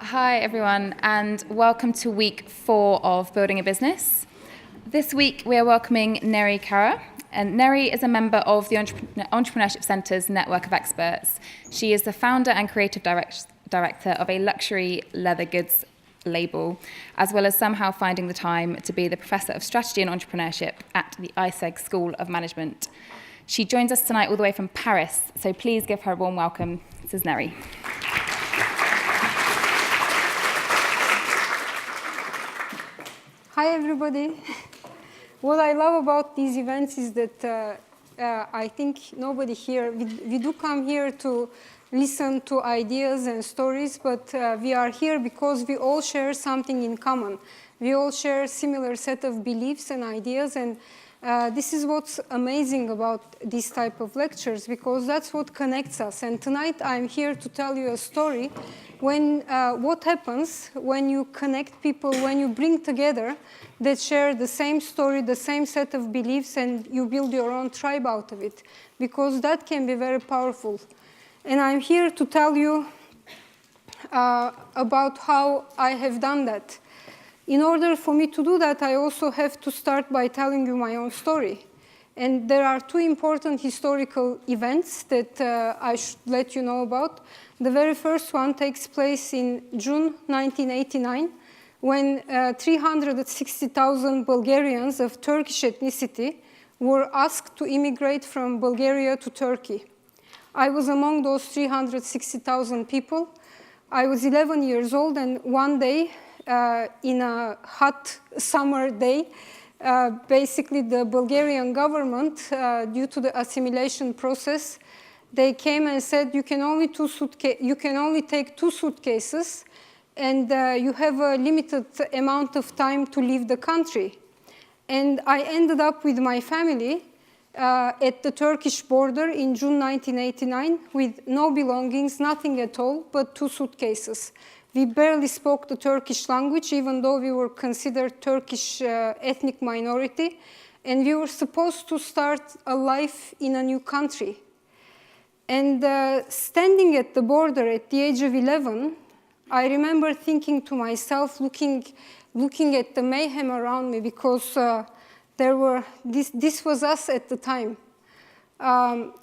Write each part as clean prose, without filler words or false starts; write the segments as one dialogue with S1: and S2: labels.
S1: Hi everyone, and welcome to week 4 of Building a Business. This week we are welcoming Neri Karra, and Neri is a member of the Entrepreneurship Centre's network of experts. She is the founder and creative director of a luxury leather goods label, as well as somehow finding the time to be the Professor of Strategy and Entrepreneurship at the ISEG School of Management. She joins us tonight all the way from Paris, so please give her a warm welcome. This is Neri.
S2: Hi, everybody. What I love about these events is that I think nobody here, we do come here to listen to ideas and stories, but we are here because we all share something in common. We all share a similar set of beliefs and ideas, and this is what's amazing about this type of lectures, because that's what connects us. And tonight I'm here to tell you a story when what happens when you connect people, when you bring together that share the same story, the same set of beliefs, and you build your own tribe out of it, because that can be very powerful. And I'm here to tell you about how I have done that. In order for me to do that, I also have to start by telling you my own story. And there are two important historical events that I should let you know about. The very first one takes place in June 1989, when 360,000 Bulgarians of Turkish ethnicity were asked to immigrate from Bulgaria to Turkey. I was among those 360,000 people. I was 11 years old, and one day, in a hot summer day, basically the Bulgarian government, due to the assimilation process, they came and said, you can only take 2 suitcases, and you have a limited amount of time to leave the country. And I ended up with my family at the Turkish border in June 1989 with no belongings, nothing at all, but 2 suitcases. We barely spoke the Turkish language, even though we were considered Turkish ethnic minority, and we were supposed to start a life in a new country. And standing at the border at the age of 11, I remember thinking to myself, looking at the mayhem around me, because this was us at the time.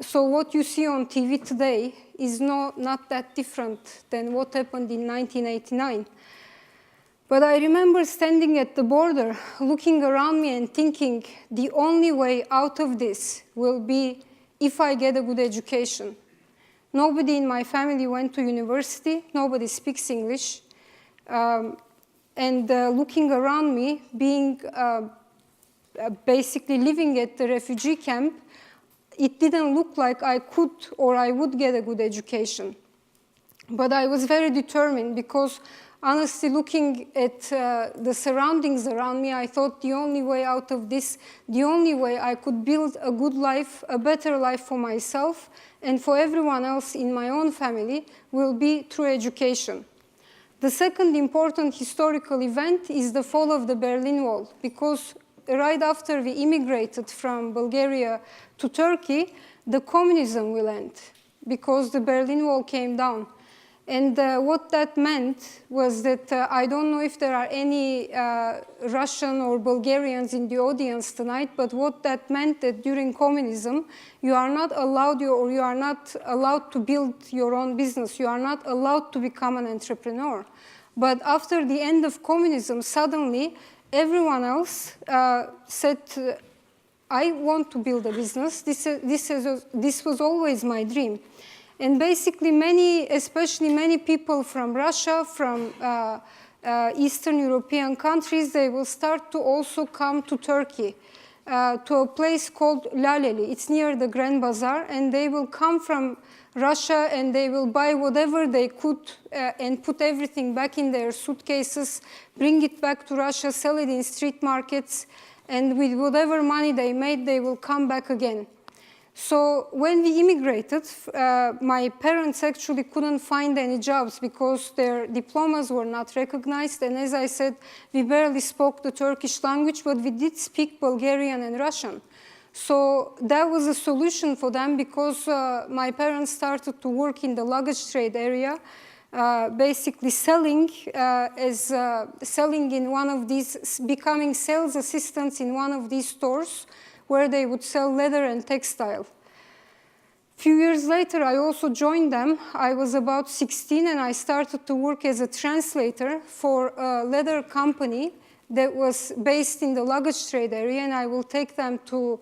S2: So what you see on TV today is not that different than what happened in 1989. But I remember standing at the border, looking around me and thinking, the only way out of this will be if I get a good education. Nobody in my family went to university, nobody speaks English. And looking around me, being basically living at the refugee camp, it didn't look like I could or I would get a good education. But I was very determined, because honestly, looking at the surroundings around me, I thought the only way out of this, the only way I could build a good life, a better life for myself and for everyone else in my own family, will be through education. The second important historical event is the fall of the Berlin Wall, because right after we immigrated from Bulgaria to Turkey, the communism will end, because the Berlin Wall came down. And what that meant was that I don't know if there are any Russian or Bulgarians in the audience tonight, but what that meant that during communism, you are not allowed to build your own business. You are not allowed to become an entrepreneur. But after the end of communism, suddenly everyone else said, I want to build a business. This was always my dream. And basically especially many people from Russia, from Eastern European countries, they will start to also come to Turkey, to a place called Laleli. It's near the Grand Bazaar, and they will come from Russia and they will buy whatever they could and put everything back in their suitcases, bring it back to Russia, sell it in street markets, and with whatever money they made, they will come back again. So when we immigrated, my parents actually couldn't find any jobs because their diplomas were not recognized. And as I said, we barely spoke the Turkish language, but we did speak Bulgarian and Russian. So that was a solution for them, because my parents started to work in the luggage trade area basically selling selling in one of these, becoming sales assistants in one of these stores where they would sell leather and textile. Few years later, I also joined them. I was about 16 and I started to work as a translator for a leather company that was based in the Luggage Trade area, and I will take them to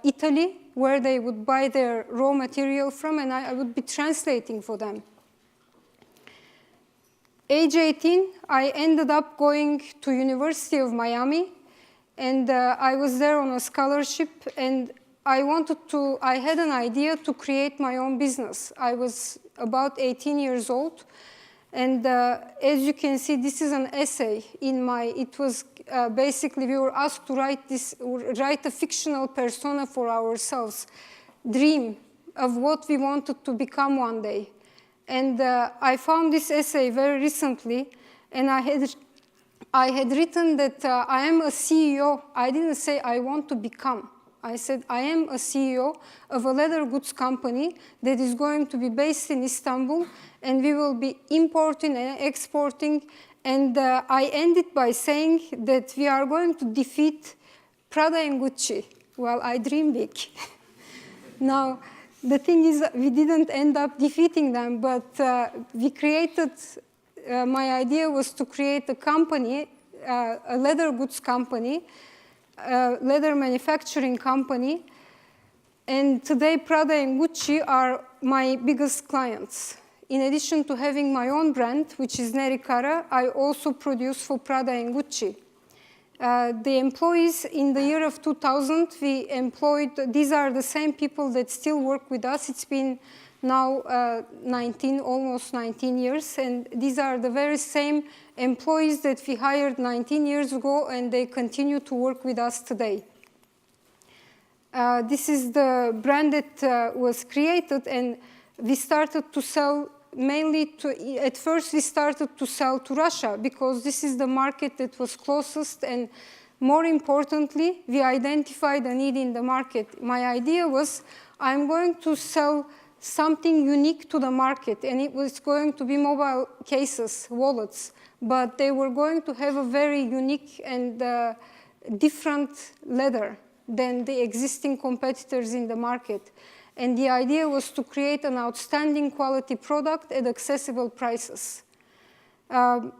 S2: Italy, where they would buy their raw material from, and I would be translating for them. Age 18, I ended up going to University of Miami, and I was there on a scholarship, and I had an idea to create my own business. I was about 18 years old, and as you can see, this is an essay it was basically, we were asked to write a fictional persona for ourselves, dream of what we wanted to become one day. And I found this essay very recently, and I had written that I am a CEO. I didn't say I want to become. I said I am a CEO of a leather goods company that is going to be based in Istanbul, and we will be importing and exporting. And I ended by saying that we are going to defeat Prada and Gucci. Well, I dream big. Now, the thing is, we didn't end up defeating them, but we created, my idea was to create a company, a leather goods company, leather manufacturing company, and today Prada and Gucci are my biggest clients. In addition to having my own brand, which is Neri Karra, I also produce for Prada and Gucci. The employees in the year of 2000, we employed, these are the same people that still work with us. It's been now almost 19 years, and these are the very same employees that we hired 19 years ago, and they continue to work with us today. This is the brand that was created, and we started to sell at first we started to sell to Russia, because this is the market that was closest, and more importantly, we identified a need in the market. My idea was, I'm going to sell something unique to the market, and it was going to be mobile cases, wallets, but they were going to have a very unique and different leather than the existing competitors in the market. And the idea was to create an outstanding quality product at accessible prices. A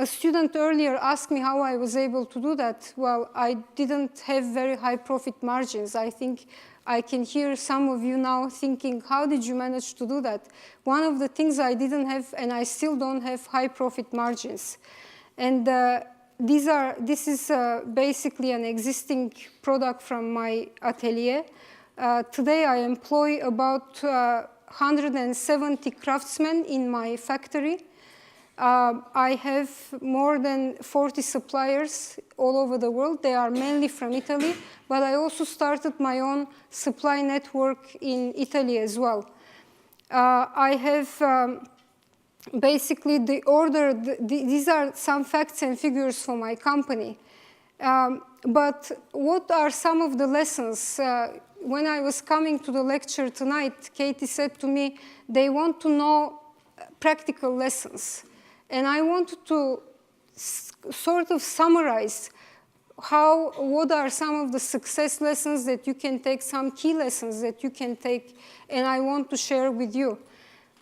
S2: student earlier asked me how I was able to do that. Well, I didn't have very high profit margins. I think I can hear some of you now thinking, how did you manage to do that? One of the things I didn't have, and I still don't have, high profit margins. And this is basically an existing product from my atelier. Today I employ about 170 craftsmen in my factory. I have more than 40 suppliers all over the world. They are mainly from Italy, but I also started my own supply network in Italy as well. I have basically these are some facts and figures for my company. But what are some of the lessons? When I was coming to the lecture tonight, Katie said to me, they want to know practical lessons. And I wanted to sort of summarize what are some of the success lessons that you can take, some key lessons that you can take, and I want to share with you.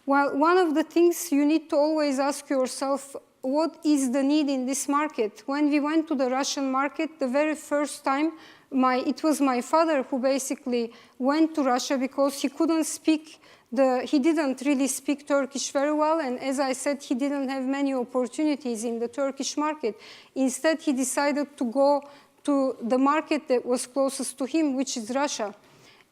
S2: Well, one of the things you need to always ask yourself, what is the need in this market? When we went to the Russian market, the very first time, it was my father who basically went to Russia because he couldn't speak he didn't really speak Turkish very well, and as I said, he didn't have many opportunities in the Turkish market. Instead, he decided to go to the market that was closest to him, which is Russia.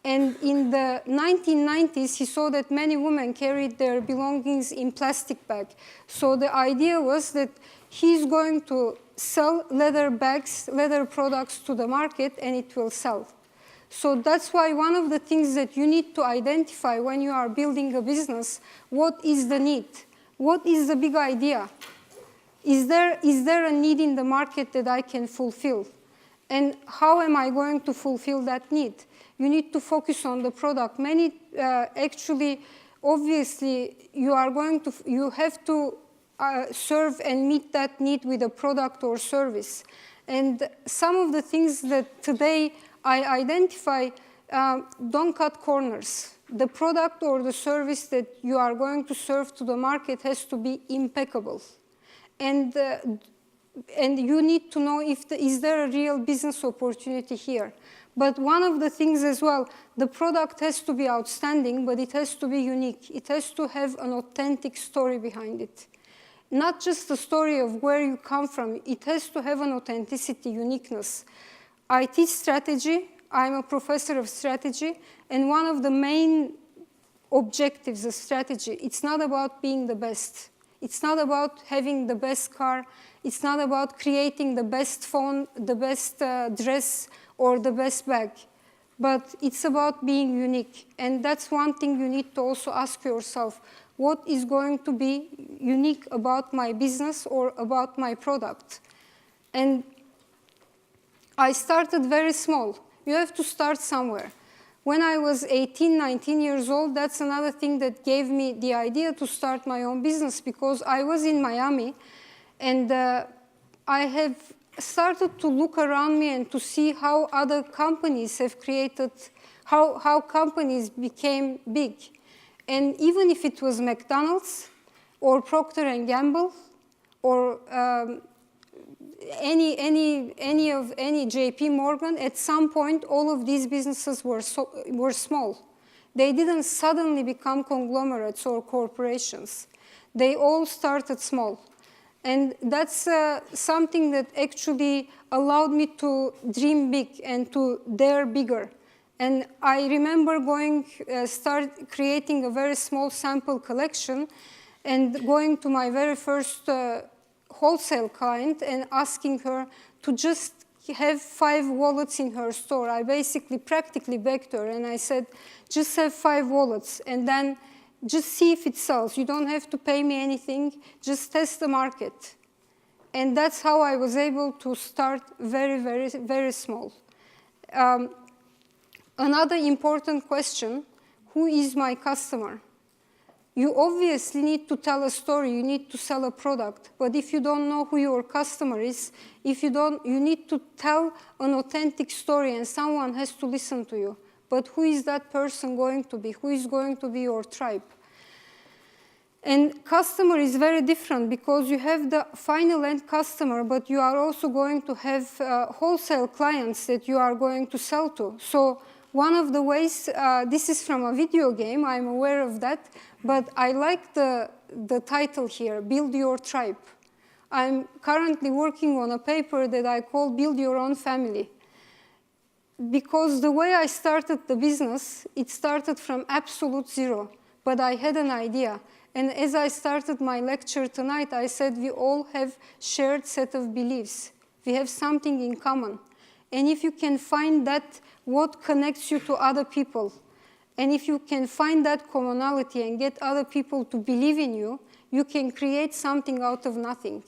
S2: And in the 1990s, he saw that many women carried their belongings in plastic bags. So the idea was that he's going to sell leather bags, leather products to the market, and it will sell. So that's why one of the things that you need to identify when you are building a business, what is the need? What is the big idea? Is there a need in the market that I can fulfill? And how am I going to fulfill that need? You need to focus on the product. Many actually obviously you have to serve and meet that need with a product or service. And some of the things that today I identify, don't cut corners. The product or the service that you are going to serve to the market has to be impeccable. And you need to know is there a real business opportunity here. But one of the things as well, the product has to be outstanding, but it has to be unique. It has to have an authentic story behind it. Not just the story of where you come from, it has to have an authenticity, uniqueness. I teach strategy, I'm a professor of strategy, and one of the main objectives of strategy, it's not about being the best. It's not about having the best car. It's not about creating the best phone, the best dress, or the best bag. But it's about being unique. And that's one thing you need to also ask yourself. What is going to be unique about my business or about my product? And I started very small. You have to start somewhere. When I was 18, 19 years old, that's another thing that gave me the idea to start my own business, because I was in Miami, and I have started to look around me and to see how other companies have created, how companies became big. And even if it was McDonald's or Procter & Gamble or any JP Morgan, at some point all of these businesses were small. They didn't suddenly become conglomerates or corporations. They all started small. And that's something that actually allowed me to dream big and to dare bigger. And I remember start creating a very small sample collection and going to my very first wholesale client and asking her to just have 5 wallets in her store. I practically begged her, and I said, just have 5 wallets, and then just see if it sells. You don't have to pay me anything, just test the market. And that's how I was able to start very, very, very small. Another important question, who is my customer? You obviously need to tell a story, you need to sell a product, but if you don't know who your customer is, you need to tell an authentic story and someone has to listen to you. But who is that person going to be? Who is going to be your tribe? And customer is very different because you have the final end customer, but you are also going to have wholesale clients that you are going to sell to. So one of the ways, this is from a video game, I'm aware of that, but I like the title here, Build Your Tribe. I'm currently working on a paper that I call Build Your Own Family. Because the way I started the business, it started from absolute zero, but I had an idea. And as I started my lecture tonight, I said we all have shared set of beliefs. We have something in common. And if you can find that, what connects you to other people, and if you can find that commonality and get other people to believe in you, you can create something out of nothing.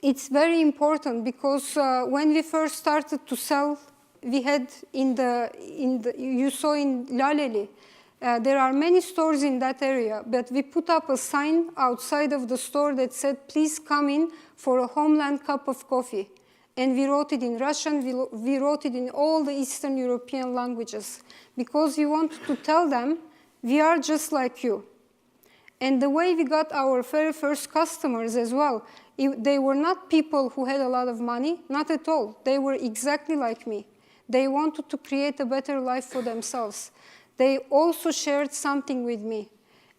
S2: It's very important because when we first started to sell, we had you saw in Laleli, there are many stores in that area, but we put up a sign outside of the store that said, please come in for a homeland cup of coffee. And we wrote it in Russian, we wrote it in all the Eastern European languages, because we wanted to tell them, we are just like you. And the way we got our very first customers as well, they were not people who had a lot of money, not at all. They were exactly like me. They wanted to create a better life for themselves. They also shared something with me.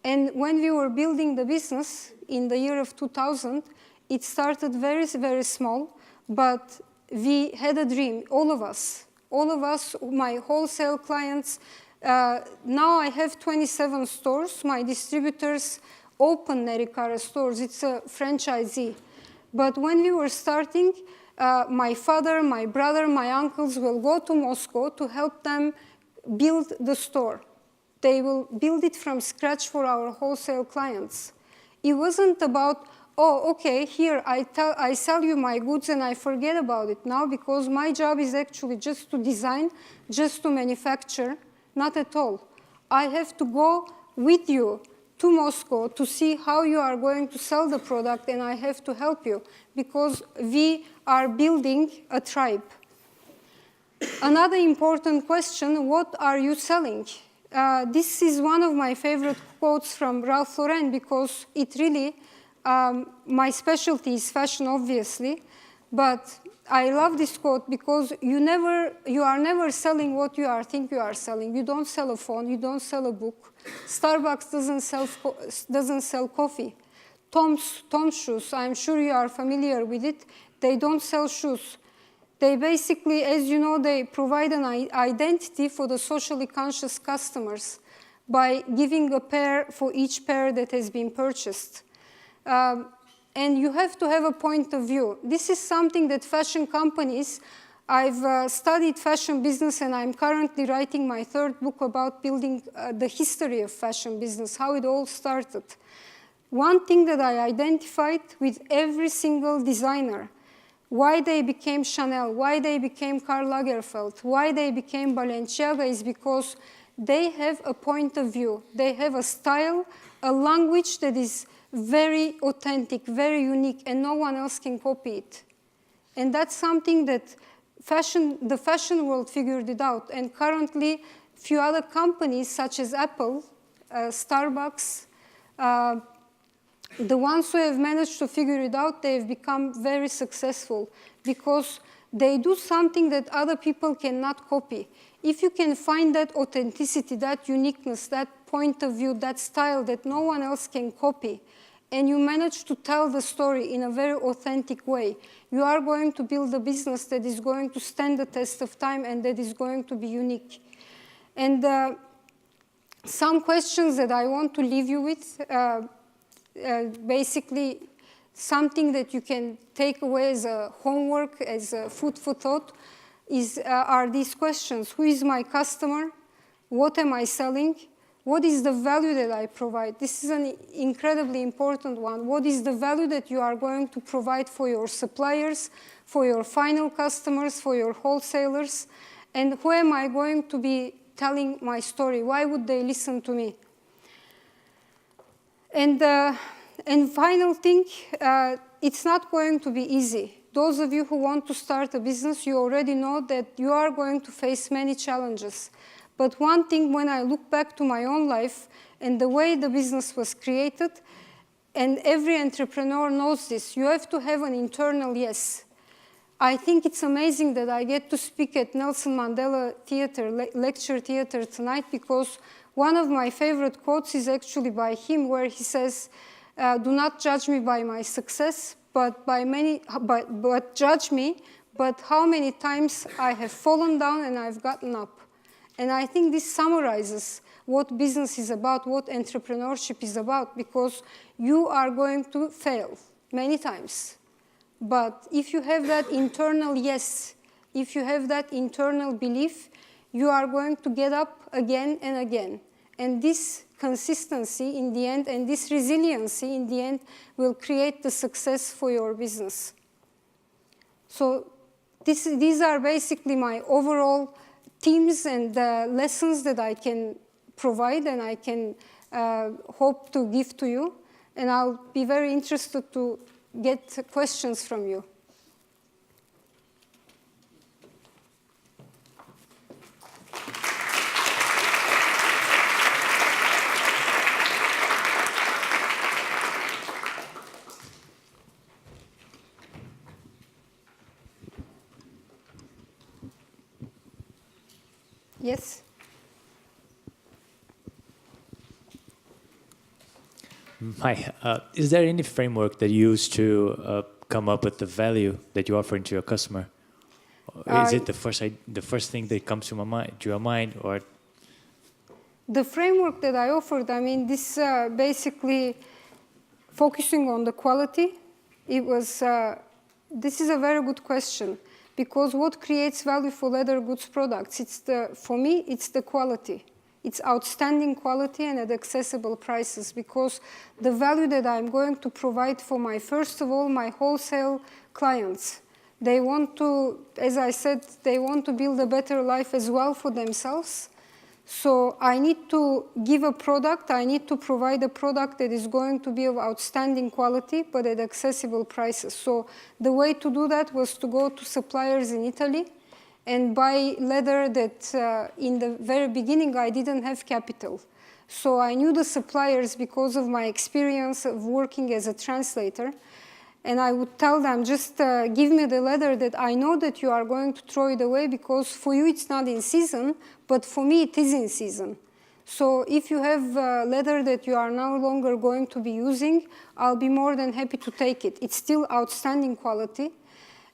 S2: And when we were building the business in the year of 2000, it started very, very small, but we had a dream, all of us, my wholesale clients. Now I have 27 stores. My distributors open Neri Karra stores. It's a franchisee. But when we were starting, my father, my brother, my uncles will go to Moscow to help them build the store. They will build it from scratch for our wholesale clients. It wasn't about, oh, okay, here I sell you my goods and I forget about it now, because my job is actually just to design, just to manufacture. Not at all. I have to go with you to Moscow to see how you are going to sell the product, and I have to help you because we are building a tribe. Another important question, what are you selling? This is one of my favorite quotes from Ralph Lauren because it really, my specialty is fashion, obviously, but I love this quote because you are never selling what you think you are selling. You don't sell a phone, you don't sell a book. Starbucks doesn't sell coffee. Tom's shoes, I'm sure you are familiar with it, they don't sell shoes. They basically, as you know, they provide an identity for the socially conscious customers by giving a pair for each pair that has been purchased. And you have to have a point of view. This is something that fashion companies, I've studied fashion business and I'm currently writing my third book about building the history of fashion business, how it all started. One thing that I identified with every single designer, why they became Chanel, why they became Karl Lagerfeld, why they became Balenciaga is because they have a point of view. They have a style, a language that is very authentic, very unique, and no one else can copy it. And that's something that the fashion world figured it out. And currently, few other companies such as Apple, Starbucks, the ones who have managed to figure it out, they've become very successful because they do something that other people cannot copy. If you can find that authenticity, that uniqueness, that point of view, that style that no one else can copy, and you manage to tell the story in a very authentic way, you are going to build a business that is going to stand the test of time and that is going to be unique. And some questions that I want to leave you with, basically something that you can take away as a homework, as a food for thought, are these questions. Who is my customer? What am I selling? What is the value that I provide? This is an incredibly important one. What is the value that you are going to provide for your suppliers, for your final customers, for your wholesalers? And who am I going to be telling my story? Why would they listen to me? And final thing, it's not going to be easy. Those of you who want to start a business, you already know that you are going to face many challenges. But one thing, when I look back to my own life and the way the business was created, and every entrepreneur knows this, you have to have an internal yes. I think it's amazing that I get to speak at Nelson Mandela Theatre, Lecture Theatre tonight, because one of my favorite quotes is actually by him, where he says, do not judge me by my success, but judge me, but how many times I have fallen down and I've gotten up. And I think this summarizes what business is about, what entrepreneurship is about, because you are going to fail many times. But if you have that internal yes, if you have that internal belief, you are going to get up again and again. And this consistency in the end and this resiliency in the end will create the success for your business. So these are basically my overall themes and lessons that I can provide and I can hope to give to you. And I'll be very interested to get questions from you. Yes?
S3: Hi. Is there any framework that you use to come up with the value that you're offering to your customer? Is it the first thing that comes to your mind, or?
S2: The framework that I offered, I mean, this basically focusing on the quality. This is a very good question, because what creates value for leather goods products? For me, it's the quality. It's outstanding quality and at accessible prices, because the value that I'm going to provide for first of all, my wholesale clients. They want to, as I said, they want to build a better life as well for themselves. So I need to give a product, I need to provide a product that is going to be of outstanding quality, but at accessible prices. So the way to do that was to go to suppliers in Italy and buy leather that in the very beginning I didn't have capital. So I knew the suppliers because of my experience of working as a translator. And I would tell them, just give me the leather that I know that you are going to throw it away because for you it's not in season, but for me it is in season. So if you have leather that you are no longer going to be using, I'll be more than happy to take it. It's still outstanding quality.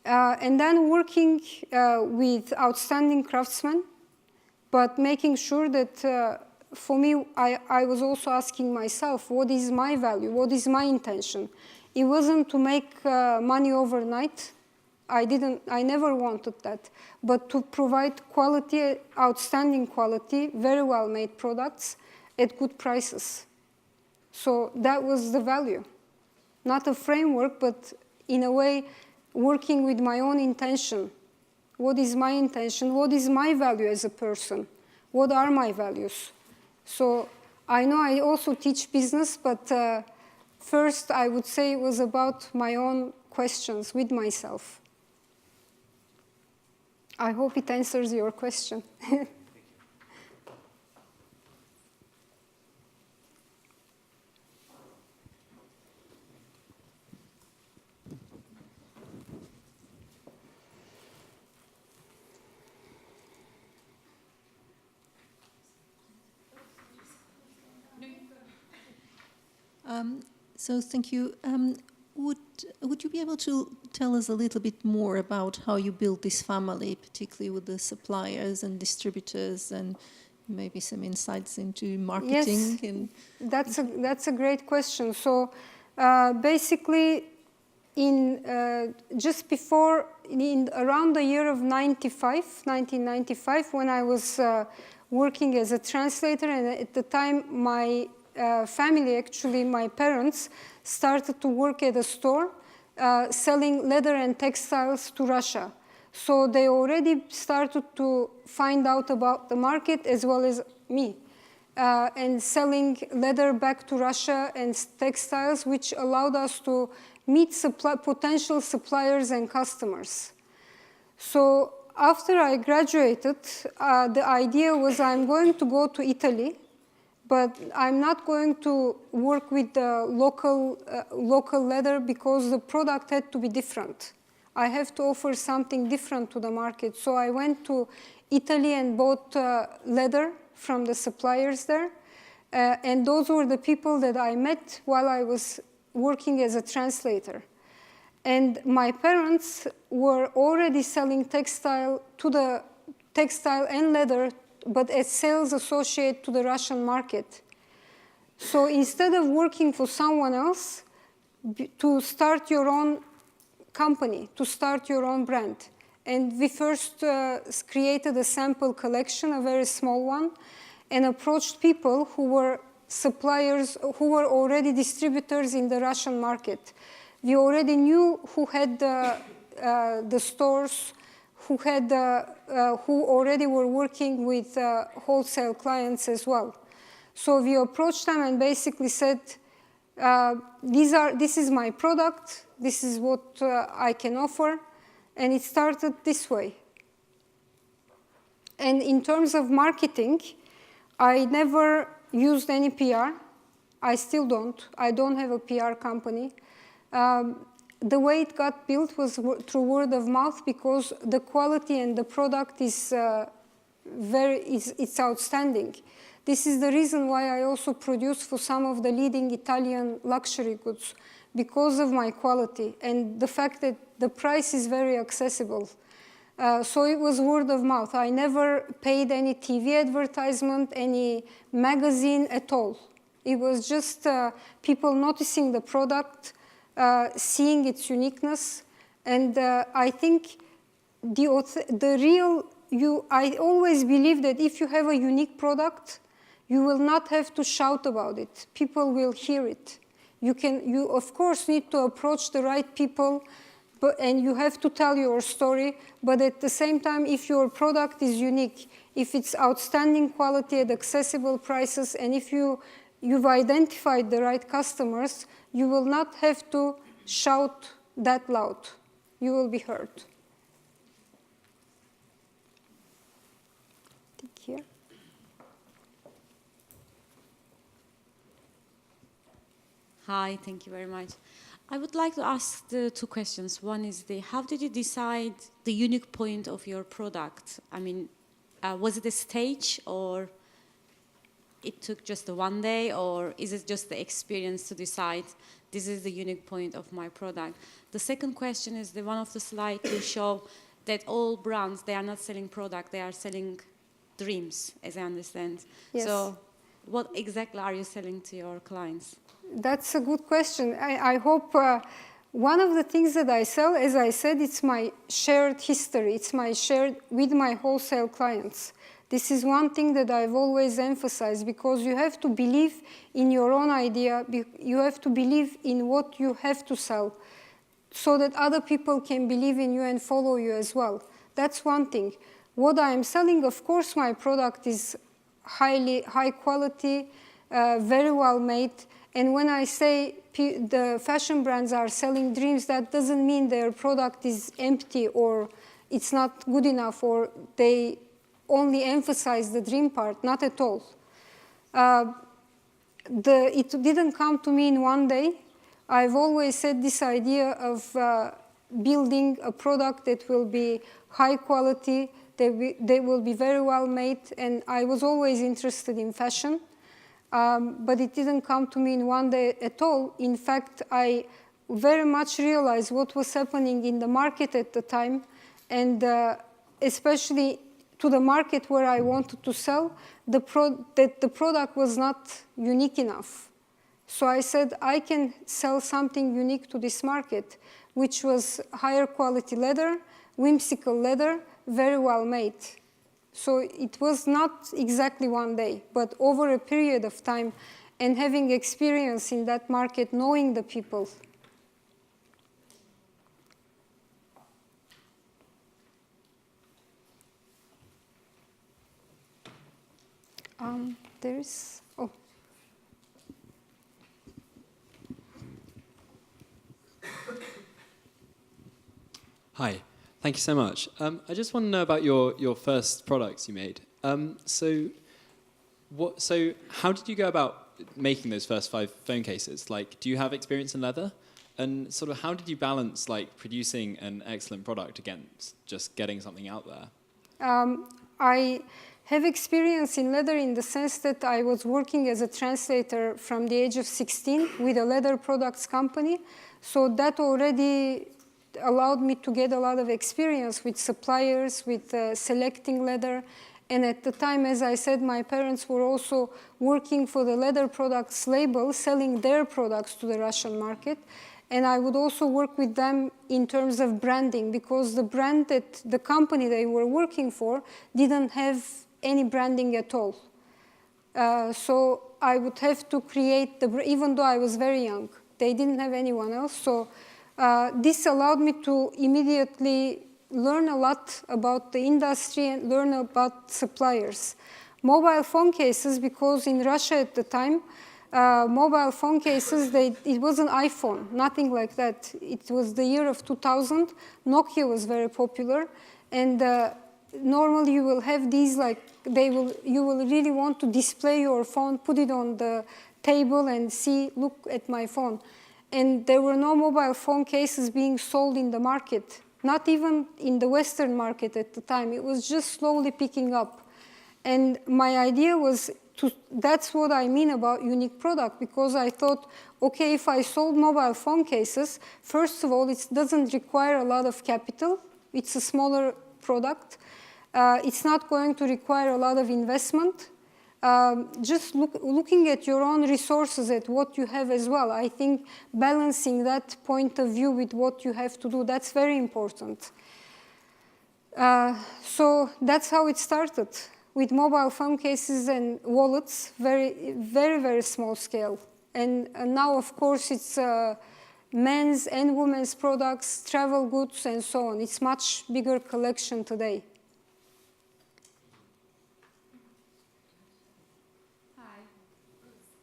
S2: And then working with outstanding craftsmen, but making sure that for me, I was also asking myself, what is my value? What is my intention? It wasn't to make money overnight. I never wanted that. But to provide quality, outstanding quality, very well-made products at good prices. So that was the value. Not a framework, but in a way, working with my own intention. What is my intention? What is my value as a person? What are my values? So I know I also teach business, but first, I would say it was about my own questions with myself. I hope it answers your question.
S4: So thank you. Would you be able to tell us a little bit more about how you built this family, particularly with the suppliers and distributors, and maybe some insights into marketing?
S2: Yes,
S4: and
S2: that's a great question. So basically, just before, around the year of 1995, when I was working as a translator, and at the time my family, actually my parents, started to work at a store selling leather and textiles to Russia. So they already started to find out about the market as well as me, and selling leather back to Russia and textiles, which allowed us to meet potential suppliers and customers. So after I graduated, the idea was I'm going to go to Italy, but I'm not going to work with the local leather because the product had to be different. I have to offer something different to the market. So I went to Italy and bought leather from the suppliers there. And those were the people that I met while I was working as a translator. And my parents were already selling textile and leather, but as sales associate to the Russian market. So instead of working for someone else, to start your own company, to start your own brand. And we first created a sample collection, a very small one, and approached people who were suppliers, who were already distributors in the Russian market. We already knew who had the stores, who already were working with wholesale clients as well. So we approached them and basically said, this is my product, this is what I can offer, and it started this way. And in terms of marketing, I never used any PR. I still don't. I don't have a PR company. The way it got built was through word of mouth because the quality and the product is it's outstanding. This is the reason why I also produce for some of the leading Italian luxury goods, because of my quality and the fact that the price is very accessible. So it was word of mouth. I never paid any TV advertisement, any magazine at all. It was just people noticing the product, seeing its uniqueness, and I think I always believe that if you have a unique product, you will not have to shout about it. People will hear it. You of course need to approach the right people, and you have to tell your story, but at the same time, if your product is unique, if it's outstanding quality at accessible prices, and if you've identified the right customers, you will not have to shout that loud. You will be heard. Take here.
S5: Hi, thank you very much. I would like to ask the two questions. One is how did you decide the unique point of your product? I mean, was it a stage, or it took just one day, or is it just the experience to decide this is the unique point of my product? The second question is one of the slides you show that all brands, they are not selling product, they are selling dreams, as I understand.
S2: Yes.
S5: So what exactly are you selling to your clients?
S2: That's a good question. I hope one of the things that I sell, as I said, it's my shared history. It's my shared with my wholesale clients. This is one thing that I've always emphasized, because you have to believe in your own idea. You have to believe in what you have to sell so that other people can believe in you and follow you as well. That's one thing. What I'm selling, of course, my product is high quality, very well made. And when I say the fashion brands are selling dreams, that doesn't mean their product is empty or it's not good enough or they only emphasize the dream part, not at all. It didn't come to me in one day. I've always had this idea of building a product that will be high quality, they will be very well made, and I was always interested in fashion. But it didn't come to me in one day at all. In fact, I very much realized what was happening in the market at the time, and especially to the market where I wanted to sell, that the product was not unique enough. So I said, I can sell something unique to this market, which was higher quality leather, whimsical leather, very well made. So it was not exactly one day, but over a period of time, and having experience in that market, knowing the people.
S6: Hi, thank you so much. I just want to know about your first products you made. So how did you go about making those first 5 phone cases? Like, do you have experience in leather? And sort of how did you balance like producing an excellent product against just getting something out there?
S2: I have experience in leather in the sense that I was working as a translator from the age of 16 with a leather products company. So that already allowed me to get a lot of experience with suppliers, with selecting leather. And at the time, as I said, my parents were also working for the leather products label, selling their products to the Russian market. And I would also work with them in terms of branding, because the brand that the company they were working for didn't have any branding at all. So I would have to create even though I was very young, they didn't have anyone else. So this allowed me to immediately learn a lot about the industry and learn about suppliers. Mobile phone cases, because in Russia at the time, mobile phone cases, it was an iPhone, nothing like that. It was the year of 2000. Nokia was very popular, and normally you will have these you will really want to display your phone, put it on the table and look at my phone. And there were no mobile phone cases being sold in the market, not even in the Western market at the time. It was just slowly picking up. And my idea was that's what I mean about unique product, because I thought, okay, if I sold mobile phone cases, first of all, it doesn't require a lot of capital. It's a smaller product. It's not going to require a lot of investment. Just looking at your own resources, at what you have as well. I think balancing that point of view with what you have to do, that's very important. So that's how it started, with mobile phone cases and wallets, very, very, very small scale. And now, of course, it's men's and women's products, travel goods, and so on. It's much bigger collection today.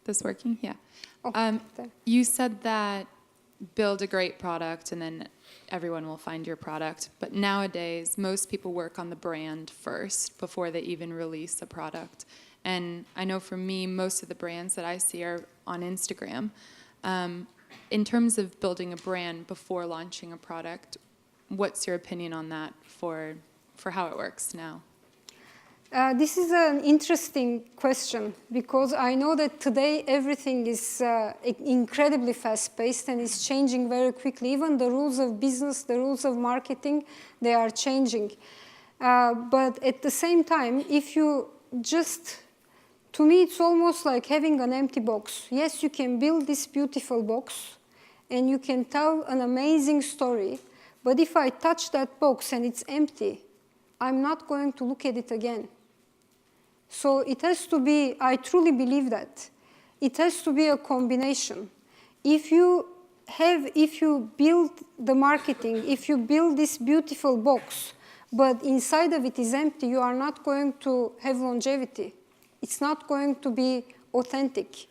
S7: This working? Yeah.
S2: Oh, there.
S7: You said that build a great product and then everyone will find your product. But nowadays, most people work on the brand first before they even release a product. And I know for me, most of the brands that I see are on Instagram. In terms of building a brand before launching a product, what's your opinion on that for how it works now?
S2: This is an interesting question because I know that today everything is incredibly fast-paced and is changing very quickly. Even the rules of business, the rules of marketing, they are changing. But at the same time, if you just, to me, it's almost like having an empty box. Yes, you can build this beautiful box and you can tell an amazing story, but if I touch that box and it's empty, I'm not going to look at it again. So it has to be, I truly believe that, it has to be a combination. If you build the marketing, if you build this beautiful box, but inside of it is empty, you are not going to have longevity. It's not going to be authentic.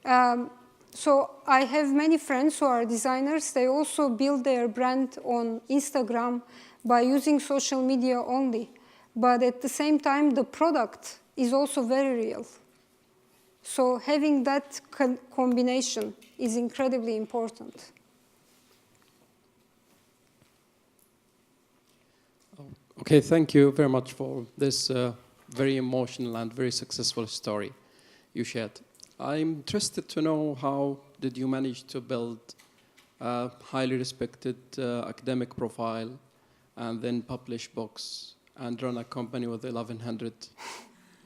S2: So I have many friends who are designers. They also build their brand on Instagram by using social media only. But at the same time, the product is also very real. So having that combination is incredibly important.
S8: Okay, thank you very much for this very emotional and very successful story you shared. I'm interested to know how did you manage to build a highly respected academic profile and then publish books and run a company with 1,100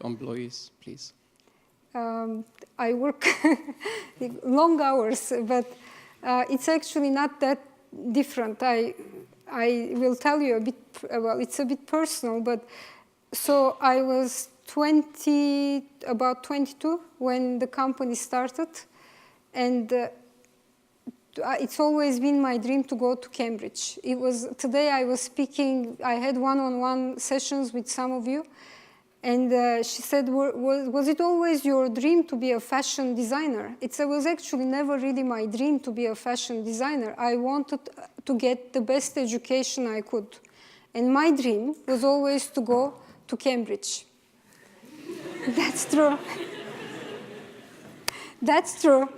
S8: employees, please?
S2: I work long hours, but it's actually not that different. I will tell you a bit, well, it's a bit personal, but so I was about 22 when the company started, and it's always been my dream to go to Cambridge. Today I was speaking, I had one-on-one sessions with some of you, and she said, was it always your dream to be a fashion designer? It was actually never really my dream to be a fashion designer. I wanted to get the best education I could. And my dream was always to go to Cambridge. That's true. That's true.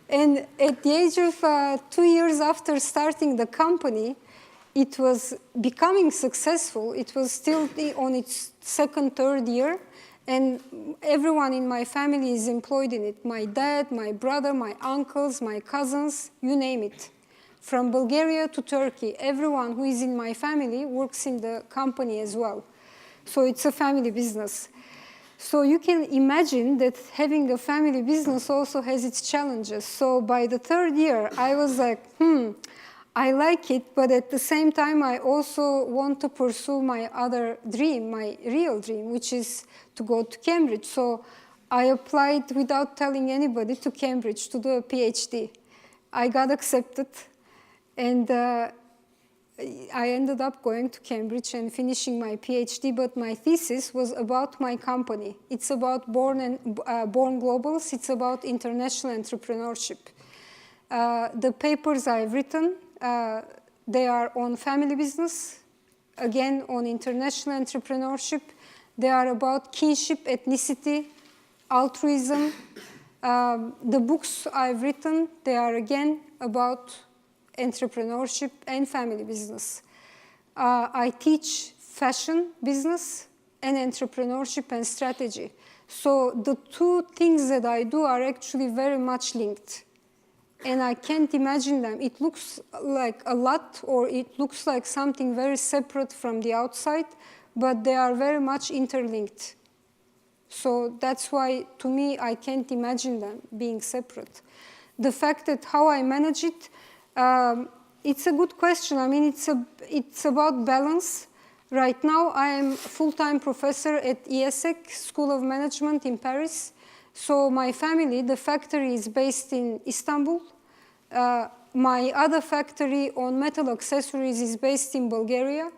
S2: And at the age of 2 years after starting the company, it was becoming successful. It was still on its second, third year, and everyone in my family is employed in it. My dad, my brother, my uncles, my cousins, you name it. From Bulgaria to Turkey, everyone who is in my family works in the company as well. So it's a family business. So you can imagine that having a family business also has its challenges. So by the third year, I was like, I like it, but at the same time, I also want to pursue my other dream, my real dream, which is to go to Cambridge. So I applied without telling anybody to Cambridge to do a PhD. I got accepted, and I ended up going to Cambridge and finishing my PhD, but my thesis was about my company. It's about Born Globals. It's about international entrepreneurship. The papers I've written, they are on family business, again on international entrepreneurship. They are about kinship, ethnicity, altruism. The books I've written, they are again about entrepreneurship and family business. I teach fashion business and entrepreneurship and strategy. So the two things that I do are actually very much linked. And I can't imagine them. It looks like a lot, or it looks like something very separate from the outside, but they are very much interlinked. So that's why, to me, I can't imagine them being separate. The fact that how I manage it, it's a good question. I mean, it's about balance. Right now, I am a full-time professor at IESEC, School of Management in Paris. So my family, the factory is based in Istanbul. My other factory on metal accessories is based in Bulgaria.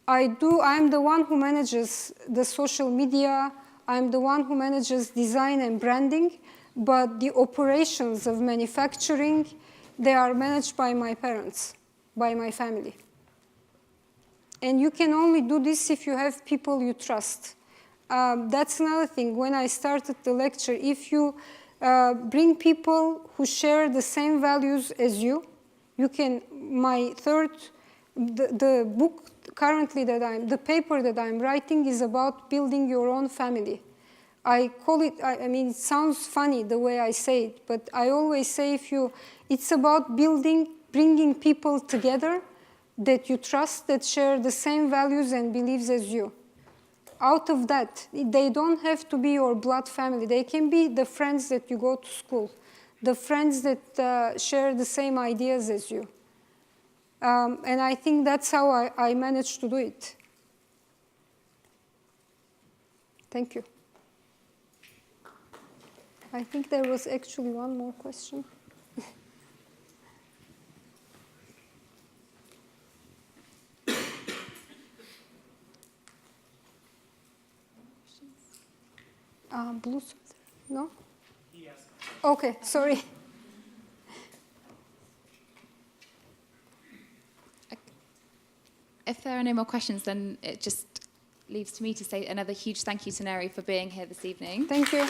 S2: I'm the one who manages the social media. I'm the one who manages design and branding, but the operations of manufacturing, they are managed by my parents, by my family. And you can only do this if you have people you trust. That's another thing. When I started the lecture, if you bring people who share the same values as you, you can, the book currently the paper that I'm writing is about building your own family. I call it, I mean, it sounds funny the way I say it, but I always say it's about bringing people together that you trust, that share the same values and beliefs as you. Out of that, they don't have to be your blood family. They can be the friends that you go to school, the friends that share the same ideas as you. And I think that's how I managed to do it. Thank you. I think there was actually one more question. Blue sweater? No? Yes. Okay, sorry.
S1: If there are no more questions, then it just leaves to me to say another huge thank you to Neri for being here this evening.
S2: Thank you.